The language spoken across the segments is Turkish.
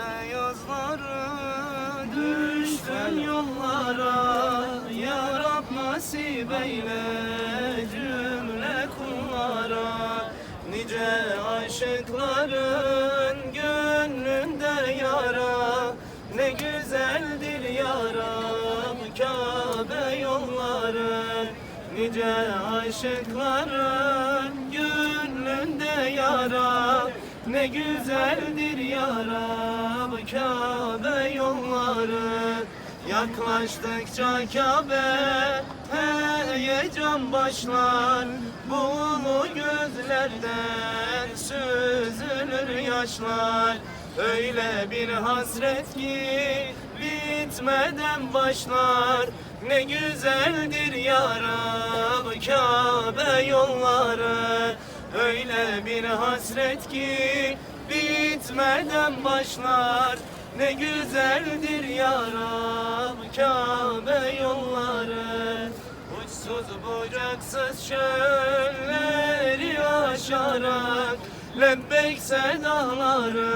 beyazları düştüm yollara. Ya Rab nasip eyle cümle kullara. Nice aşıkların gönlünde yara, ne güzeldir ya Rab Kabe yolları. Nice aşıkların gönlünde yara, ne güzeldir ya Rab Kabe yolları. Yaklaştıkça Kabe heyecan başlar, bu gözlerden süzülür yaşlar. Öyle bir hasret ki bitmeden başlar, ne güzeldir ya Rab Kabe yolları. Öyle bir hasret ki bitmeden başlar, ne güzeldir ya Rab Kabe yolları. Uçsuz bucaksız çölleri aşarak, lebbek sedaları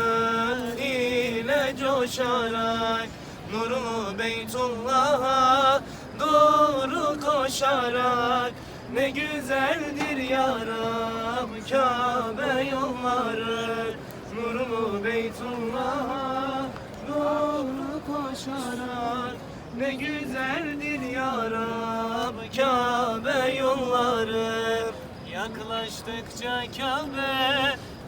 ile coşarak, nurlu Beytullah'a doğru koşarak, ne güzeldir ya Rab Kabe yolları. Nurlu Beytullah'a doğru koşarak, ne güzeldir ya Rab Kabe yolları. Yaklaştıkça Kabe